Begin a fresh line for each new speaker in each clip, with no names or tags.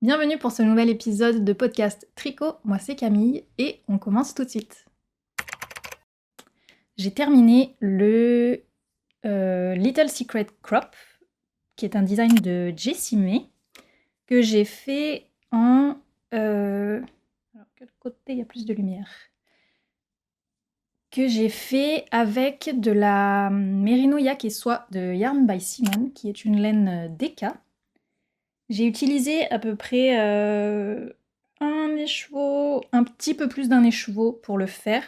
Bienvenue pour ce nouvel épisode de podcast Tricot. Moi c'est Camille et on commence tout de suite. J'ai terminé le Little Secret Crop, qui est un design de Jessie May, que j'ai fait en... alors quel côté il y a plus de lumière? Que j'ai fait avec de la Merino Yak et Soie de Yarn by Simone, qui est une laine DK. J'ai utilisé à peu près un écheveau, un petit peu plus d'un écheveau pour le faire,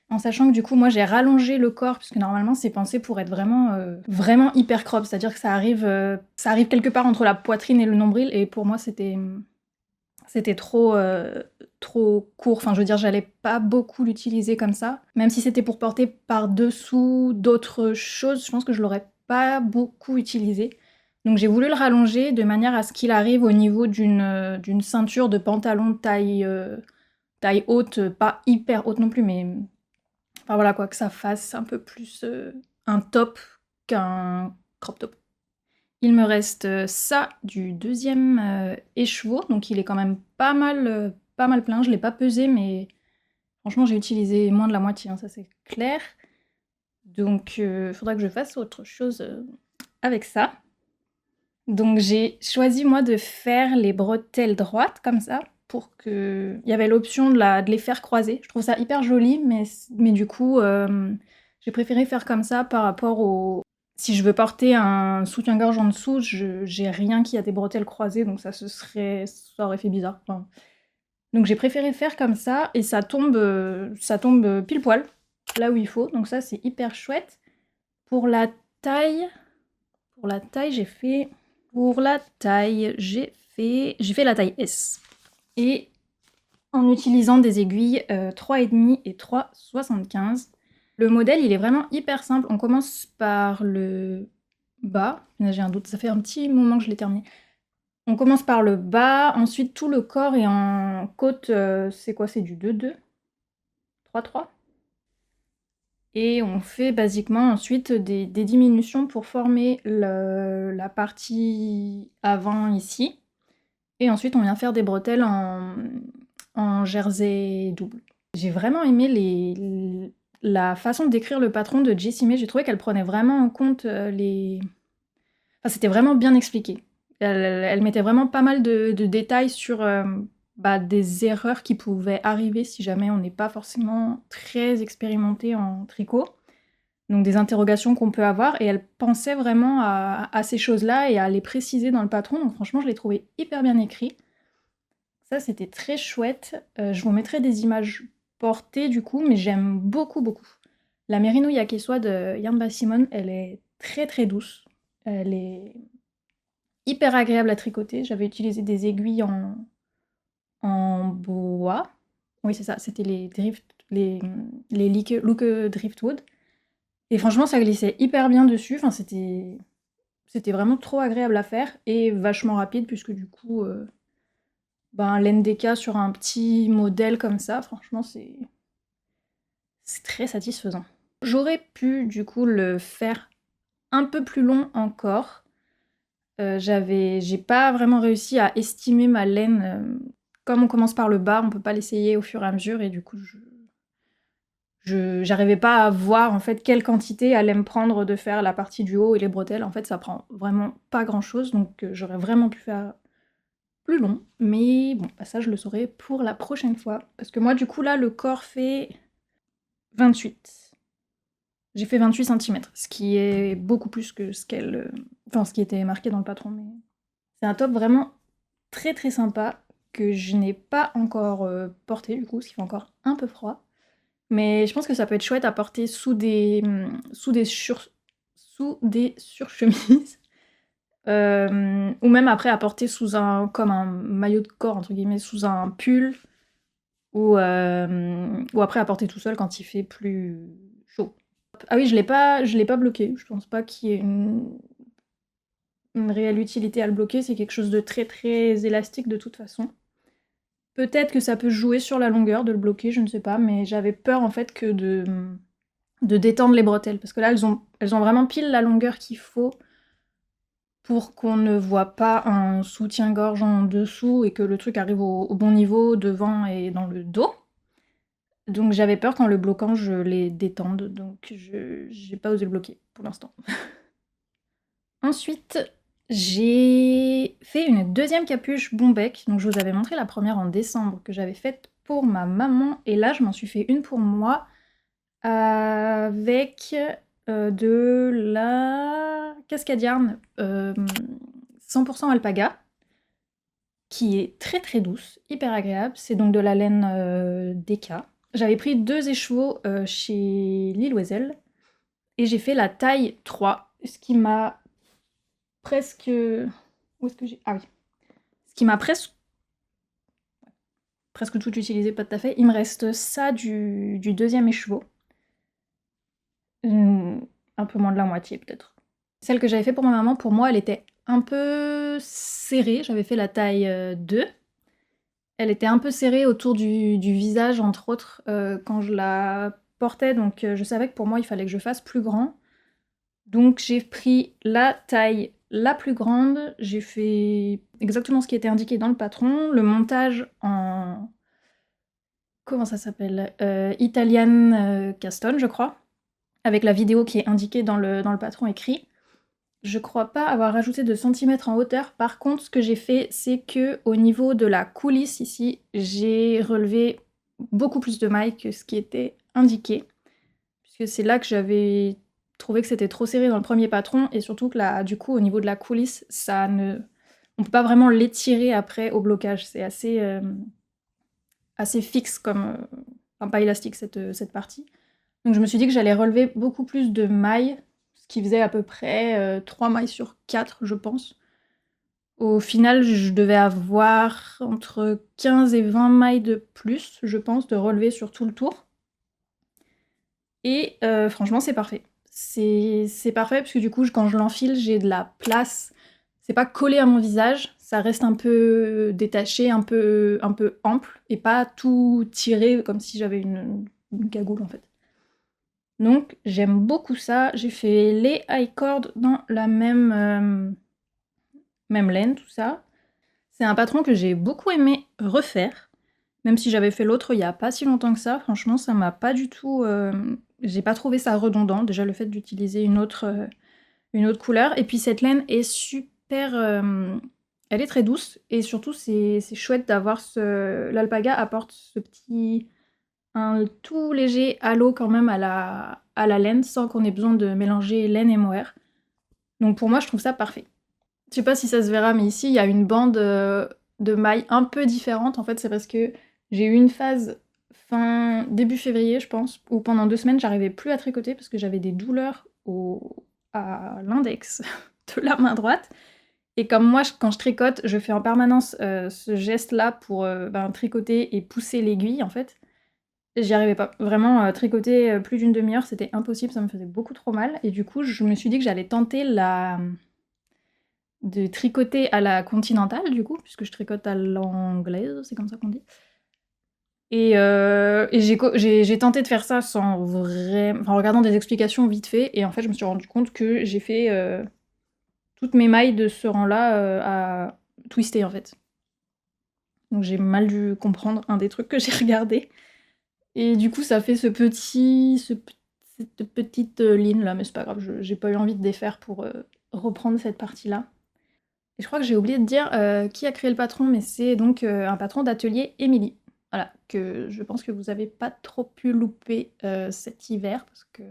en sachant que du coup moi j'ai rallongé le corps, puisque normalement c'est pensé pour être vraiment hyper crop, c'est-à-dire que ça arrive quelque part entre la poitrine et le nombril, et pour moi c'était trop court, enfin je veux dire j'allais pas beaucoup l'utiliser comme ça, même si c'était pour porter par-dessous d'autres choses, je pense que je l'aurais pas beaucoup utilisé. Donc j'ai voulu le rallonger de manière à ce qu'il arrive au niveau d'une ceinture de pantalon taille haute, pas hyper haute non plus, mais enfin voilà quoi, que ça fasse un peu plus un top qu'un crop top. Il me reste ça du deuxième écheveau, donc il est quand même pas mal plein. Je l'ai pas pesé, mais franchement j'ai utilisé moins de la moitié, hein, ça c'est clair. Donc il faudra que je fasse autre chose avec ça. Donc j'ai choisi moi de faire les bretelles droites comme ça, pour que... Il y avait l'option de les faire croiser. Je trouve ça hyper joli, mais du coup j'ai préféré faire comme ça par rapport au... Si je veux porter un soutien-gorge en dessous, j'ai rien qui a des bretelles croisées, donc ça aurait fait bizarre. Enfin, donc j'ai préféré faire comme ça, et ça tombe pile poil, là où il faut, donc ça c'est hyper chouette. Pour la taille, pour la taille j'ai fait... Pour la taille, j'ai fait la taille S. Et en utilisant des aiguilles 3,5 et 3,75. Le modèle, il est vraiment hyper simple. On commence par le bas. Là, j'ai un doute, ça fait un petit moment que je l'ai terminé. On commence par le bas, ensuite tout le corps est en côte, c'est quoi? C'est du 2,2? 3,3? Et on fait basiquement ensuite des diminutions pour former la partie avant ici. Et ensuite, on vient faire des bretelles en jersey double. J'ai vraiment aimé la façon de décrire le patron de Jessie May. J'ai trouvé qu'elle prenait vraiment en compte les... Enfin, c'était vraiment bien expliqué. Elle mettait vraiment pas mal de détails sur des erreurs qui pouvaient arriver si jamais on n'est pas forcément très expérimenté en tricot. Donc des interrogations qu'on peut avoir, et elle pensait vraiment à ces choses-là et à les préciser dans le patron, donc franchement je l'ai trouvé hyper bien écrit. Ça c'était très chouette, je vous mettrai des images portées du coup, mais j'aime beaucoup. La Merino Yakesoa de Yarn by Simone, elle est très très douce, elle est hyper agréable à tricoter. J'avais utilisé des aiguilles en bois, oui c'est ça, c'était les Look Driftwood. Et franchement, ça glissait hyper bien dessus. Enfin, c'était vraiment trop agréable à faire et vachement rapide, puisque du coup, l'NDK sur un petit modèle comme ça, franchement, c'est très satisfaisant. J'aurais pu du coup le faire un peu plus long encore. J'ai pas vraiment réussi à estimer ma laine. Comme on commence par le bas, on peut pas l'essayer au fur et à mesure, et du coup, j'arrivais pas à voir en fait quelle quantité allait me prendre de faire la partie du haut et les bretelles. En fait, ça prend vraiment pas grand chose, donc j'aurais vraiment pu faire plus long. Mais bon, ça je le saurai pour la prochaine fois. Parce que moi, du coup, là, le corps fait 28. J'ai fait 28 cm, ce qui est beaucoup plus que ce qui était marqué dans le patron. Mais c'est un top vraiment très très sympa que je n'ai pas encore porté, du coup, ce qui fait encore un peu froid. Mais je pense que ça peut être chouette à porter sous des surchemises. Ou même après à porter comme un maillot de corps, entre guillemets, sous un pull. Ou après à porter tout seul quand il fait plus chaud. Ah oui, je l'ai pas bloqué. Je pense pas qu'il y ait une réelle utilité à le bloquer. C'est quelque chose de très très élastique de toute façon. Peut-être que ça peut jouer sur la longueur de le bloquer, je ne sais pas, mais j'avais peur en fait que de détendre les bretelles, parce que là elles ont vraiment pile la longueur qu'il faut pour qu'on ne voit pas un soutien-gorge en dessous et que le truc arrive au bon niveau devant et dans le dos. Donc j'avais peur qu'en le bloquant, je les détende, donc j'ai pas osé le bloquer pour l'instant. Ensuite, j'ai fait une deuxième capuche Bombec. Donc je vous avais montré la première en décembre que j'avais faite pour ma maman. Et là, je m'en suis fait une pour moi avec de la cascade yarn 100% alpaga, qui est très très douce, hyper agréable. C'est donc de la laine DK. J'avais pris 2 écheveaux chez Lille Oisel et j'ai fait la taille 3, ce qui m'a presque... Où est-ce que j'ai... Ah oui. Ce qui m'a presque tout utilisé, pas tout à fait. Il me reste ça du deuxième écheveau. Un peu moins de la moitié peut-être. Celle que j'avais fait pour ma maman, pour moi, elle était un peu serrée. J'avais fait la taille 2. Elle était un peu serrée autour du visage, entre autres, quand je la portais. Donc je savais que pour moi, il fallait que je fasse plus grand. Donc j'ai pris la taille la plus grande. J'ai fait exactement ce qui était indiqué dans le patron. Le montage en... Comment ça s'appelle Italian Castone, je crois. Avec la vidéo qui est indiquée dans le patron écrit. Je crois pas avoir rajouté de centimètres en hauteur. Par contre, ce que j'ai fait, c'est que au niveau de la coulisse ici, j'ai relevé beaucoup plus de mailles que ce qui était indiqué. Puisque c'est là que j'avais trouvé que c'était trop serré dans le premier patron. Et surtout que là, du coup, au niveau de la coulisse, ça ne... on peut pas vraiment l'étirer après au blocage. C'est assez fixe comme... Enfin, pas élastique cette partie. Donc je me suis dit que j'allais relever beaucoup plus de mailles, ce qui faisait à peu près 3 mailles sur 4, je pense. Au final, je devais avoir entre 15 et 20 mailles de plus, je pense, de relever sur tout le tour. Et franchement, c'est parfait. C'est parfait parce que du coup, quand je l'enfile, j'ai de la place. C'est pas collé à mon visage, ça reste un peu détaché, un peu ample, et pas tout tiré comme si j'avais une cagoule en fait. Donc j'aime beaucoup ça. J'ai fait les high cord dans la même laine, tout ça. C'est un patron que j'ai beaucoup aimé refaire, même si j'avais fait l'autre il y a pas si longtemps que ça. Franchement, ça m'a pas du tout... j'ai pas trouvé ça redondant, déjà le fait d'utiliser une autre couleur. Et puis cette laine est super... elle est très douce, et surtout c'est chouette d'avoir l'alpaga apporte ce petit... un tout léger halo quand même à la laine, sans qu'on ait besoin de mélanger laine et mohair. Donc pour moi, je trouve ça parfait. Je sais pas si ça se verra, mais ici, il y a une bande de mailles un peu différente. En fait, c'est parce que j'ai eu une phase début février, je pense, où pendant 2 semaines, j'arrivais plus à tricoter parce que j'avais des douleurs à l'index de la main droite. Et comme moi, quand je tricote, je fais en permanence ce geste-là pour tricoter et pousser l'aiguille, en fait. J'y arrivais pas. Vraiment, tricoter plus d'une demi-heure, c'était impossible, ça me faisait beaucoup trop mal. Et du coup, je me suis dit que j'allais tenter de tricoter à la continentale, du coup, puisque je tricote à l'anglaise, c'est comme ça qu'on dit. Et j'ai tenté de faire ça sans en regardant des explications vite fait, et en fait, je me suis rendu compte que j'ai fait toutes mes mailles de ce rang-là à twister, en fait. Donc j'ai mal dû comprendre un des trucs que j'ai regardé. Et du coup, ça fait cette petite ligne là, mais c'est pas grave, j'ai pas eu envie de défaire pour reprendre cette partie-là. Et je crois que j'ai oublié de dire qui a créé le patron, mais c'est donc un patron d'atelier Émilie. Voilà, que je pense que vous avez pas trop pu louper cet hiver, parce que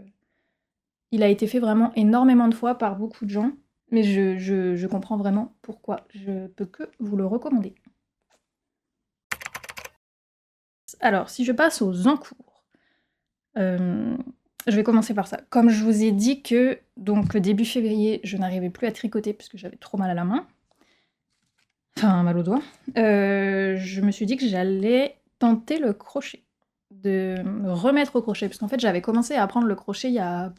il a été fait vraiment énormément de fois par beaucoup de gens, mais je comprends vraiment pourquoi. Je peux que vous le recommander. Alors, si je passe aux encours, je vais commencer par ça. Comme je vous ai dit que, donc début février, je n'arrivais plus à tricoter parce que j'avais trop mal à la main, enfin mal au doigt, je me suis dit que j'allais tenter le crochet, de me remettre au crochet, parce qu'en fait j'avais commencé à apprendre le crochet il y a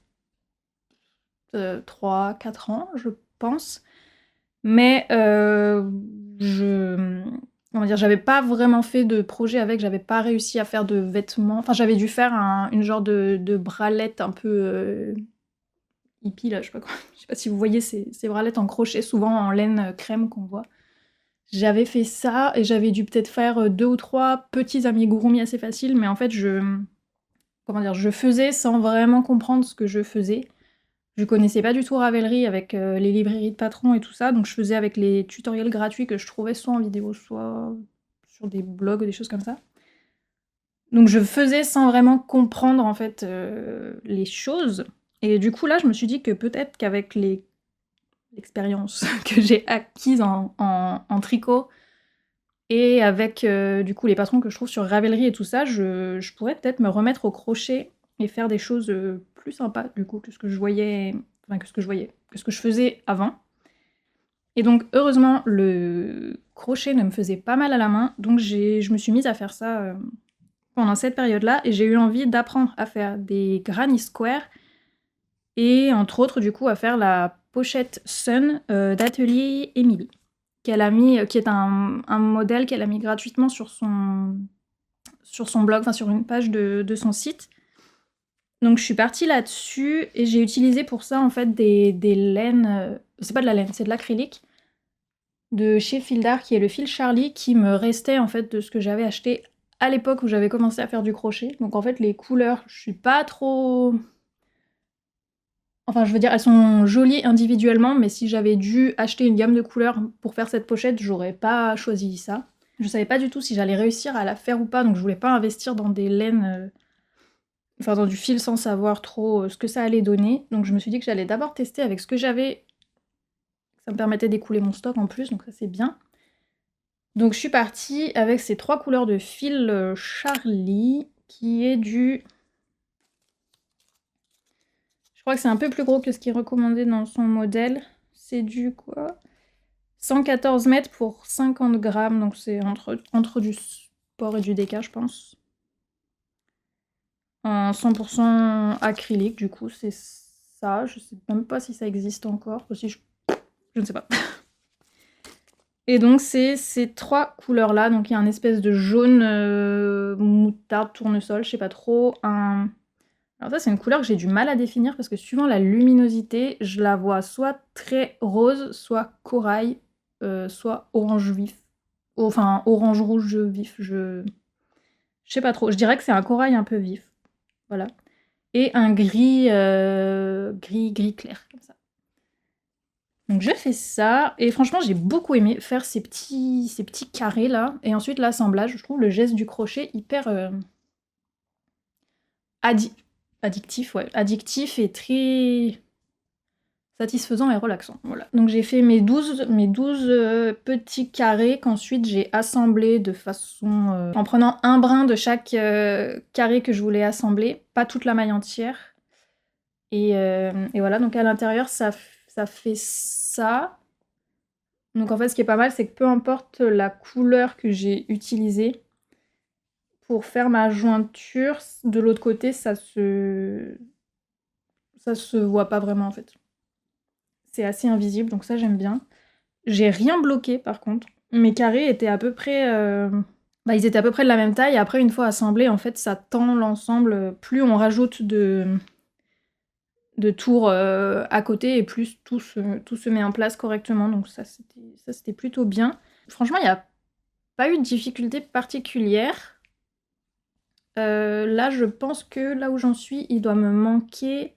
3-4 ans, je pense, mais comment dire, j'avais pas vraiment fait de projet avec, j'avais pas réussi à faire de vêtements, enfin j'avais dû faire une genre de bralette un peu hippie là, je sais pas quoi. Je sais pas si vous voyez ces bralettes en crochet, souvent en laine crème qu'on voit. J'avais fait ça et j'avais dû peut-être faire 2 ou 3 petits amigurumi assez faciles, mais en fait comment dire? Je faisais sans vraiment comprendre ce que je faisais. Je connaissais pas du tout Ravelry avec les librairies de patrons et tout ça, donc je faisais avec les tutoriels gratuits que je trouvais soit en vidéo, soit sur des blogs ou des choses comme ça. Donc je faisais sans vraiment comprendre en fait les choses. Et du coup là, je me suis dit que peut-être qu'avec l'expérience que j'ai acquise en tricot et avec du coup les patrons que je trouve sur Ravelry et tout ça, je pourrais peut-être me remettre au crochet et faire des choses plus sympas du coup que ce que je voyais, enfin que ce que je faisais avant. Et donc heureusement le crochet ne me faisait pas mal à la main, donc je me suis mise à faire ça pendant cette période-là, et j'ai eu envie d'apprendre à faire des granny squares, et entre autres, du coup, à faire la pochette Sun d'Atelier Émilie, qu'elle a mis, qui est un modèle qu'elle a mis gratuitement sur son blog, enfin sur une page de son site. Donc je suis partie là-dessus, et j'ai utilisé pour ça, en fait, des laines... c'est pas de la laine, c'est de l'acrylique, de chez Fil d'Art, qui est le fil Charlie, qui me restait, en fait, de ce que j'avais acheté à l'époque où j'avais commencé à faire du crochet. Donc en fait, les couleurs, je suis pas trop... Enfin, je veux dire, elles sont jolies individuellement, mais si j'avais dû acheter une gamme de couleurs pour faire cette pochette, j'aurais pas choisi ça. Je savais pas du tout si j'allais réussir à la faire ou pas, donc je voulais pas investir dans des laines... enfin, dans du fil sans savoir trop ce que ça allait donner. Donc je me suis dit que j'allais d'abord tester avec ce que j'avais. Ça me permettait d'écouler mon stock en plus, donc ça c'est bien. Donc je suis partie avec ces 3 couleurs de fil Charlie, qui est du... Je crois que c'est un peu plus gros que ce qui est recommandé dans son modèle. C'est du quoi 114 mètres pour 50 grammes, donc c'est entre du sport et du déca, je pense. En 100% acrylique, du coup, c'est ça. Je sais même pas si ça existe encore. Aussi, je ne sais pas. Et donc c'est ces 3 couleurs-là. Donc il y a un espèce de jaune moutarde, tournesol, je sais pas trop. Alors ça, c'est une couleur que j'ai du mal à définir parce que suivant la luminosité, je la vois soit très rose, soit corail, soit orange vif. Enfin, orange-rouge vif. Je sais pas trop. Je dirais que c'est un corail un peu vif. Voilà. Et un gris, gris clair, comme ça. Donc je fais ça, et franchement j'ai beaucoup aimé faire ces petits carrés là, et ensuite l'assemblage. Je trouve le geste du crochet hyper addictif, ouais, addictif et très satisfaisant et relaxant. Voilà. Donc j'ai fait mes 12 petits carrés qu'ensuite j'ai assemblés de façon... en prenant un brin de chaque carré que je voulais assembler, pas toute la maille entière. Et voilà, donc à l'intérieur ça fait ça. Donc en fait, ce qui est pas mal, c'est que peu importe la couleur que j'ai utilisée pour faire ma jointure, de l'autre côté, ça se voit pas vraiment en fait. C'est assez invisible, donc ça j'aime bien. J'ai rien bloqué par contre. Mes carrés étaient à peu près... ils étaient à peu près de la même taille. Après, une fois assemblés, en fait, ça tend l'ensemble. Plus on rajoute de tours à côté, et plus tout se met en place correctement. Donc ça c'était plutôt bien. Franchement, il n'y a pas eu de difficulté particulière. Là, je pense que là où j'en suis, il doit me manquer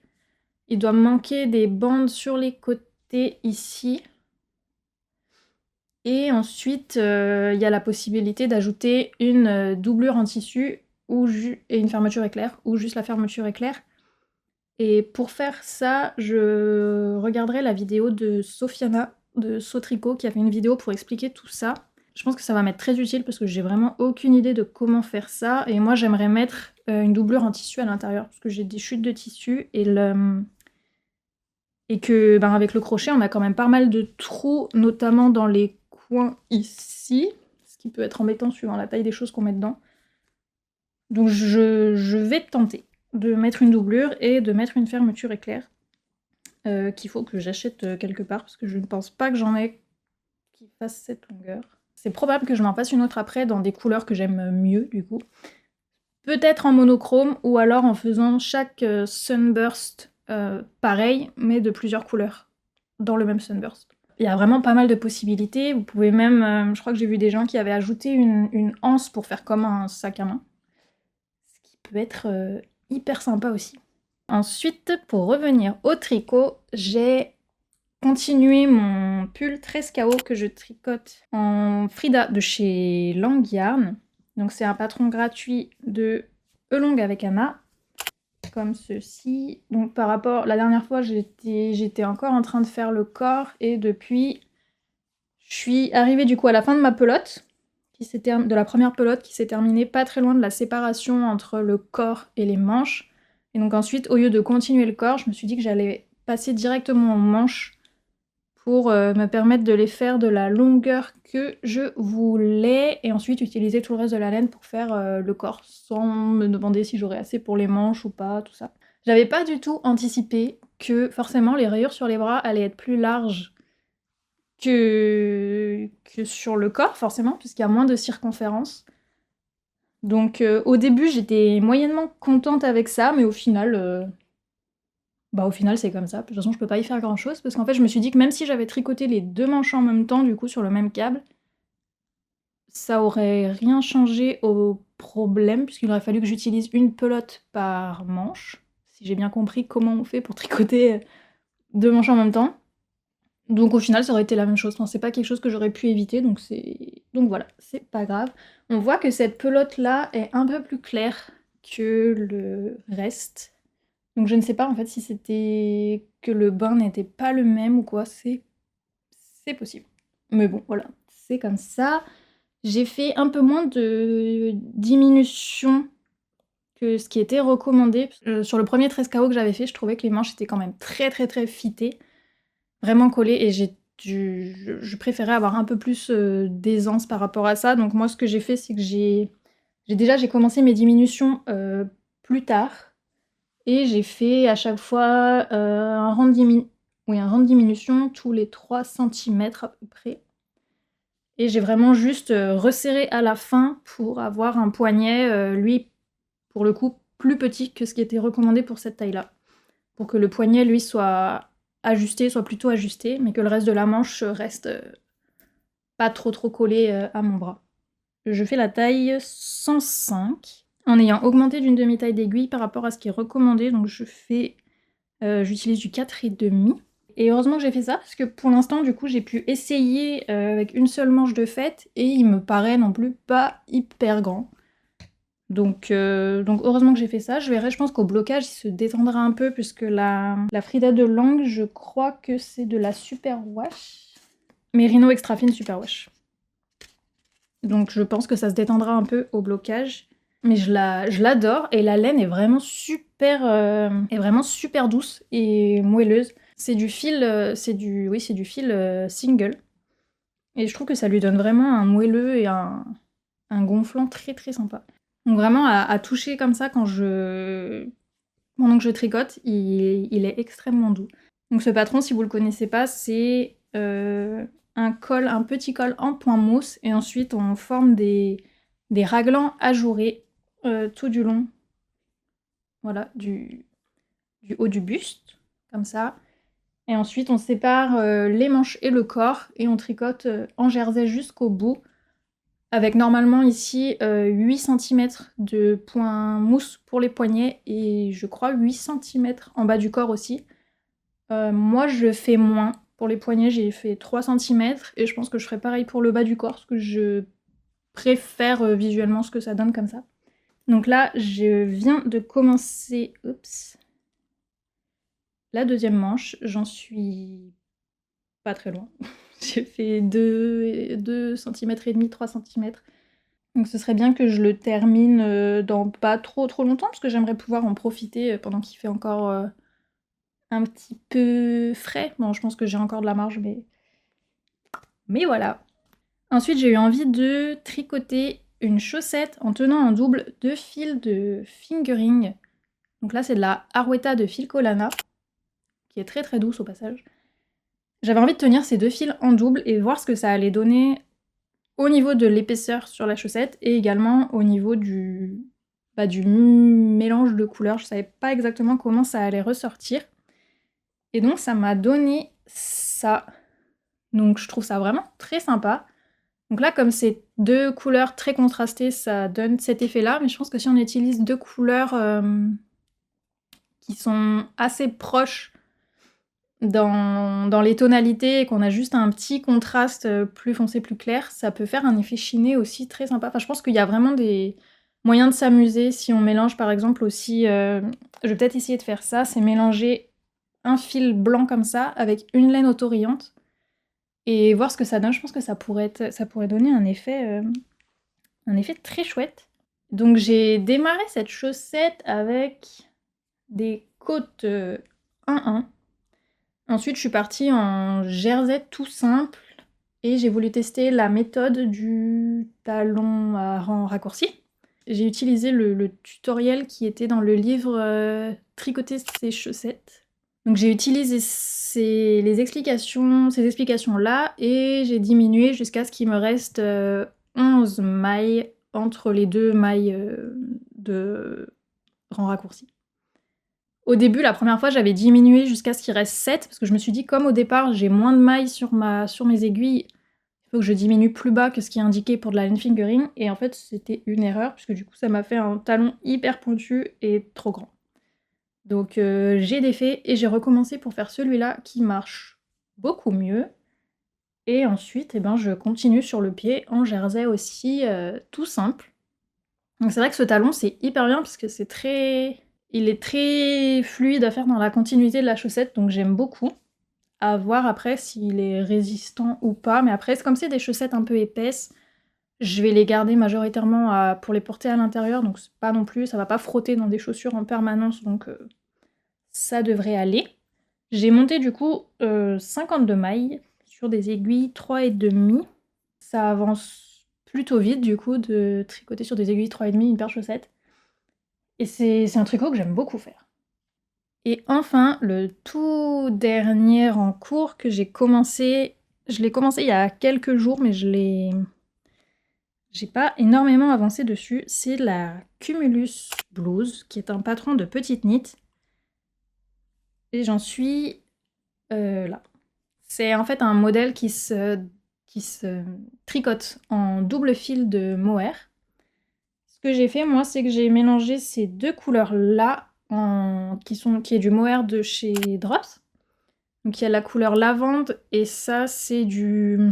des bandes sur les côtés ici. Et ensuite, il y a la possibilité d'ajouter une doublure en tissu et une fermeture éclair, ou juste la fermeture éclair. Et pour faire ça, je regarderai la vidéo de Sofiana de Sautricot qui a fait une vidéo pour expliquer tout ça. Je pense que ça va m'être très utile parce que j'ai vraiment aucune idée de comment faire ça. Et moi, j'aimerais mettre une doublure en tissu à l'intérieur parce que j'ai des chutes de tissu et que avec le crochet, on a quand même pas mal de trous, notamment dans les coins ici, ce qui peut être embêtant suivant la taille des choses qu'on met dedans. Donc je vais tenter de mettre une doublure et de mettre une fermeture éclair qu'il faut que j'achète quelque part parce que je ne pense pas que j'en ai qui fasse cette longueur. C'est probable que je m'en fasse une autre après dans des couleurs que j'aime mieux du coup. Peut-être en monochrome ou alors en faisant chaque sunburst pareil, mais de plusieurs couleurs, dans le même sunburst. Il y a vraiment pas mal de possibilités. Vous pouvez même, je crois que j'ai vu des gens qui avaient ajouté une anse pour faire comme un sac à main. Ce qui peut être hyper sympa aussi. Ensuite, pour revenir au tricot, j'ai continué mon pull 13KO que je tricote en Frida de chez Lang Yarn. Donc c'est un patron gratuit de E-Long avec Anna, comme ceci. Donc par rapport, la dernière fois j'étais encore en train de faire le corps et depuis je suis arrivée du coup à la fin de ma pelote, de la première pelote qui s'est terminée pas très loin de la séparation entre le corps et les manches. Et donc ensuite, au lieu de continuer le corps, je me suis dit que j'allais passer directement aux manches pour me permettre de les faire de la longueur que je voulais et ensuite utiliser tout le reste de la laine pour faire le corps sans me demander si j'aurais assez pour les manches ou pas, tout ça. J'avais pas du tout anticipé que forcément les rayures sur les bras allaient être plus larges que sur le corps, forcément, puisqu'il y a moins de circonférence. Donc au début, j'étais moyennement contente avec ça, mais au final c'est comme ça. De toute façon, je peux pas y faire grand-chose, parce qu'en fait, je me suis dit que même si j'avais tricoté les deux manches en même temps, du coup, sur le même câble, ça aurait rien changé au problème, puisqu'il aurait fallu que j'utilise une pelote par manche, si j'ai bien compris comment on fait pour tricoter deux manches en même temps. Donc au final, ça aurait été la même chose. Enfin, c'est pas quelque chose que j'aurais pu éviter, donc voilà, c'est pas grave. On voit que cette pelote-là est un peu plus claire que le reste. Donc je ne sais pas en fait si c'était que le bain n'était pas le même ou quoi, c'est possible. Mais bon, voilà, c'est comme ça. J'ai fait un peu moins de diminution que ce qui était recommandé. Sur le premier 13KO que j'avais fait, je trouvais que les manches étaient quand même très très très fitées, vraiment collées, et je préférais avoir un peu plus d'aisance par rapport à ça. Donc moi, ce que j'ai fait, c'est que j'ai commencé mes diminutions plus tard. Et j'ai fait à chaque fois un rang de diminution tous les 3 cm à peu près. Et j'ai vraiment juste resserré à la fin pour avoir un poignet, lui, pour le coup, plus petit que ce qui était recommandé pour cette taille-là. Pour que le poignet, lui, soit plutôt ajusté, mais que le reste de la manche reste pas trop collé à mon bras. Je fais la taille 105. En ayant augmenté d'une demi-taille d'aiguille par rapport à ce qui est recommandé, donc j'utilise du 4,5. Et heureusement que j'ai fait ça, parce que pour l'instant, du coup, j'ai pu essayer avec une seule manche de fête, et il me paraît non plus pas hyper grand. Donc heureusement que j'ai fait ça. Je verrai, je pense qu'au blocage, il se détendra un peu, puisque la Frida de Lang, je crois que c'est de la Super Wash. Merino Extra Fine Super Wash. Donc je pense que ça se détendra un peu au blocage. Mais je l'adore, et la laine est vraiment super douce et moelleuse. C'est du fil single. Et je trouve que ça lui donne vraiment un moelleux et un gonflant très très sympa. Donc vraiment à toucher comme ça pendant que je tricote, il est extrêmement doux. Donc ce patron, si vous le connaissez pas, c'est un petit col en point mousse, et ensuite on forme des raglans ajourés tout du long, voilà, du haut du buste, comme ça. Et ensuite on sépare les manches et le corps, et on tricote en jersey jusqu'au bout, avec normalement ici 8 cm de point mousse pour les poignets, et je crois 8 cm en bas du corps aussi. Moi je fais moins. Pour les poignets, j'ai fait 3 cm, et je pense que je ferai pareil pour le bas du corps, parce que je préfère visuellement ce que ça donne comme ça. Donc là, je viens de commencer la deuxième manche. J'en suis pas très loin. J'ai fait 2 cm et demi, 3 cm. Donc ce serait bien que je le termine dans pas trop longtemps, parce que j'aimerais pouvoir en profiter pendant qu'il fait encore un petit peu frais. Bon, je pense que j'ai encore de la marge, mais voilà. Ensuite, j'ai eu envie de tricoter une chaussette en tenant en double 2 fils de fingering. Donc là, c'est de la Arwetta de Filcolana, qui est très très douce au passage. J'avais envie de tenir ces 2 fils en double et voir ce que ça allait donner au niveau de l'épaisseur sur la chaussette, et également au niveau du mélange de couleurs. Je savais pas exactement comment ça allait ressortir. Et donc ça m'a donné ça. Donc je trouve ça vraiment très sympa. Donc là, comme c'est 2 couleurs très contrastées, ça donne cet effet-là, mais je pense que si on utilise 2 couleurs, qui sont assez proches dans les tonalités et qu'on a juste un petit contraste, plus foncé, plus clair, ça peut faire un effet chiné aussi très sympa. Enfin, je pense qu'il y a vraiment des moyens de s'amuser si on mélange par exemple aussi, je vais peut-être essayer de faire ça, c'est mélanger un fil blanc comme ça avec une laine autorillante et voir ce que ça donne. Je pense que ça pourrait donner un effet très chouette. Donc j'ai démarré cette chaussette avec des côtes 1-1. Ensuite, je suis partie en jersey tout simple et j'ai voulu tester la méthode du talon à rang raccourci. J'ai utilisé le tutoriel qui était dans le livre Tricoter ses chaussettes. Donc j'ai utilisé ces explications-là et j'ai diminué jusqu'à ce qu'il me reste 11 mailles entre les 2 mailles de rang raccourci. Au début, la première fois, j'avais diminué jusqu'à ce qu'il reste 7 parce que je me suis dit, comme au départ, j'ai moins de mailles sur mes aiguilles, il faut que je diminue plus bas que ce qui est indiqué pour de la line fingering. Et en fait, c'était une erreur puisque du coup, ça m'a fait un talon hyper pointu et trop grand. Donc j'ai défait et j'ai recommencé pour faire celui-là qui marche beaucoup mieux. Et ensuite, eh ben, je continue sur le pied en jersey aussi, tout simple. Donc c'est vrai que ce talon, c'est hyper bien parce que il est très fluide à faire dans la continuité de la chaussette, donc j'aime beaucoup. À voir après s'il est résistant ou pas, mais après, comme c'est des chaussettes un peu épaisses, je vais les garder majoritairement pour les porter à l'intérieur, donc c'est pas non plus, ça va pas frotter dans des chaussures en permanence, donc ça devrait aller. J'ai monté du coup 52 mailles sur des aiguilles 3,5. Ça avance plutôt vite du coup de tricoter sur des aiguilles 3,5 une paire de chaussettes. Et c'est un tricot que j'aime beaucoup faire. Et enfin, le tout dernier en cours que j'ai commencé, je l'ai commencé il y a quelques jours, mais j'ai pas énormément avancé dessus, c'est la Cumulus Blouse, qui est un patron de petite knit. Et j'en suis là. C'est en fait un modèle qui se tricote en double fil de mohair. Ce que j'ai fait, moi, c'est que j'ai mélangé ces 2 couleurs-là, qui est du mohair de chez Drops. Donc il y a la couleur lavande, et ça, c'est du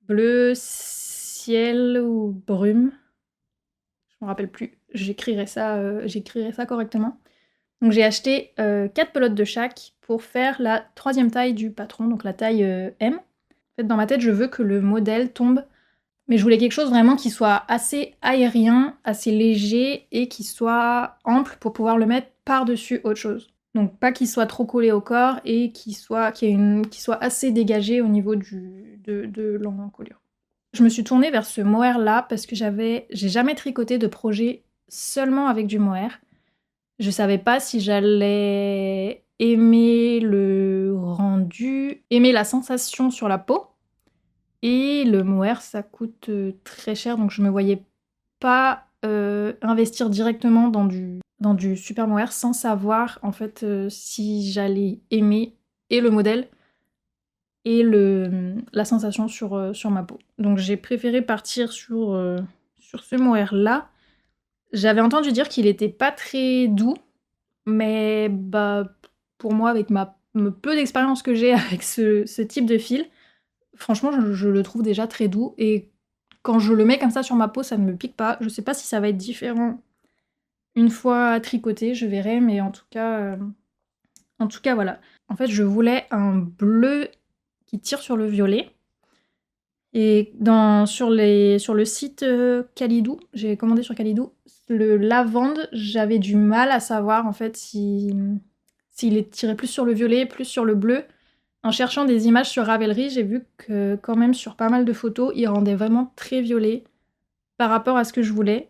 bleu ciel ou brume. Je me rappelle plus, j'écrirai ça correctement. Donc j'ai acheté 4 pelotes de chaque pour faire la 3e taille du patron, donc la taille M. En fait, dans ma tête, je veux que le modèle tombe, mais je voulais quelque chose vraiment qui soit assez aérien, assez léger, et qui soit ample pour pouvoir le mettre par-dessus autre chose. Donc pas qu'il soit trop collé au corps, et qui soit assez dégagé au niveau de l'encolure. Je me suis tournée vers ce mohair-là parce que j'ai jamais tricoté de projet seulement avec du mohair. Je savais pas si j'allais aimer le rendu, aimer la sensation sur la peau. Et le mohair, ça coûte très cher, donc je me voyais pas investir directement dans du super mohair sans savoir en fait si j'allais aimer et le modèle et la sensation sur ma peau. Donc j'ai préféré partir sur ce mohair-là. J'avais entendu dire qu'il était pas très doux, mais bah, pour moi, avec le peu d'expérience que j'ai avec ce type de fil, franchement, je le trouve déjà très doux. Et quand je le mets comme ça sur ma peau, ça ne me pique pas. Je sais pas si ça va être différent une fois tricoté, je verrai, mais en tout cas, voilà. En fait, je voulais un bleu qui tire sur le violet. Et sur le site Kalidou, j'ai commandé sur Kalidou, le lavande, j'avais du mal à savoir en fait s'il est tiré plus sur le violet, plus sur le bleu. En cherchant des images sur Ravelry, j'ai vu que quand même sur pas mal de photos, il rendait vraiment très violet par rapport à ce que je voulais.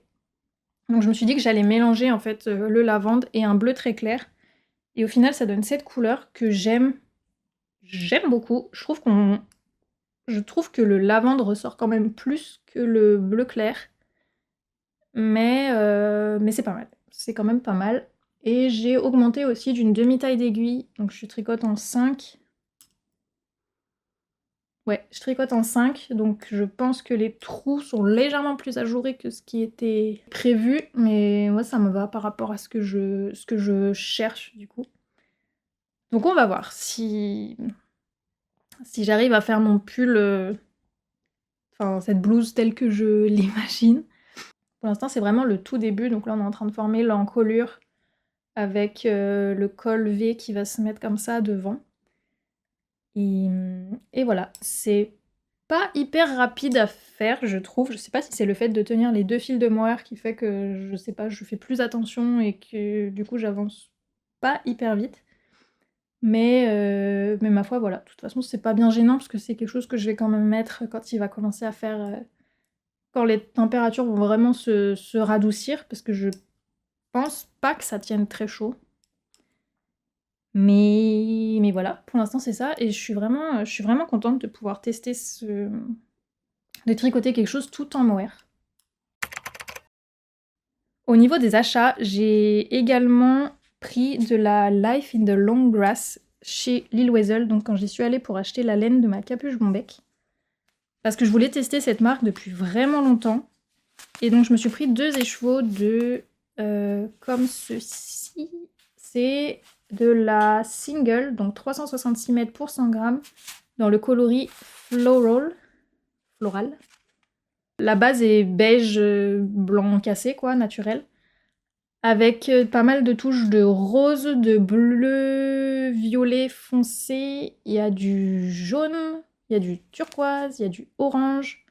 Donc je me suis dit que j'allais mélanger en fait le lavande et un bleu très clair. Et au final, ça donne cette couleur que j'aime beaucoup. Je trouve que le lavande ressort quand même plus que le bleu clair. Mais c'est pas mal. C'est quand même pas mal. Et j'ai augmenté aussi d'une demi-taille d'aiguille, donc je tricote en 5. Ouais, je tricote en 5, donc je pense que les trous sont légèrement plus ajourés que ce qui était prévu, mais moi ça me va par rapport à ce que je cherche du coup. Donc on va voir si j'arrive à faire mon pull, enfin cette blouse telle que je l'imagine. Pour l'instant c'est vraiment le tout début, donc là on est en train de former l'encolure avec le col V qui va se mettre comme ça devant. Et voilà, c'est pas hyper rapide à faire, je trouve. Je sais pas si c'est le fait de tenir les 2 fils de mohair qui fait que, je sais pas, je fais plus attention et que du coup j'avance pas hyper vite. Mais ma foi, voilà. De toute façon, c'est pas bien gênant parce que c'est quelque chose que je vais quand même mettre quand il va commencer à faire, quand les températures vont vraiment se radoucir, parce que je pense pas que ça tienne très chaud. Mais voilà, pour l'instant c'est ça, et je suis vraiment contente de pouvoir tester de tricoter quelque chose tout en mohair. Au niveau des achats, j'ai également pris de la Life in the Long Grass chez Lil Weasel, donc quand j'y suis allée pour acheter la laine de ma capuche Bombec. Parce que je voulais tester cette marque depuis vraiment longtemps. Et donc je me suis pris 2 écheveaux de comme ceci. C'est de la single, donc 366 mètres pour 100 grammes, dans le coloris floral. La base est beige blanc cassé, quoi, naturel. Avec pas mal de touches de rose, de bleu, violet foncé. Il y a du jaune, il y a du turquoise, il y a du orange.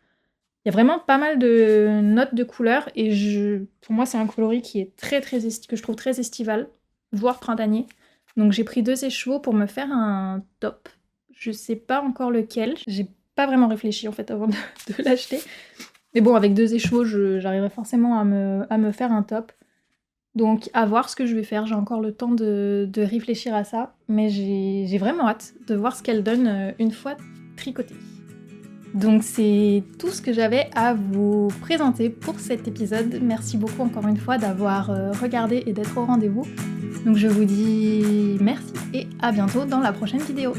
Il y a vraiment pas mal de notes de couleurs et pour moi c'est un coloris qui est que je trouve très estival, voire printanier. Donc j'ai pris 2 écheveaux pour me faire un top. Je sais pas encore lequel, j'ai pas vraiment réfléchi en fait avant de l'acheter. Mais bon, avec 2 écheveaux, j'arriverai forcément à me faire un top. Donc à voir ce que je vais faire, j'ai encore le temps de réfléchir à ça, mais j'ai vraiment hâte de voir ce qu'elle donne une fois tricotée. Donc c'est tout ce que j'avais à vous présenter pour cet épisode. Merci beaucoup encore une fois d'avoir regardé et d'être au rendez-vous. Donc je vous dis merci et à bientôt dans la prochaine vidéo.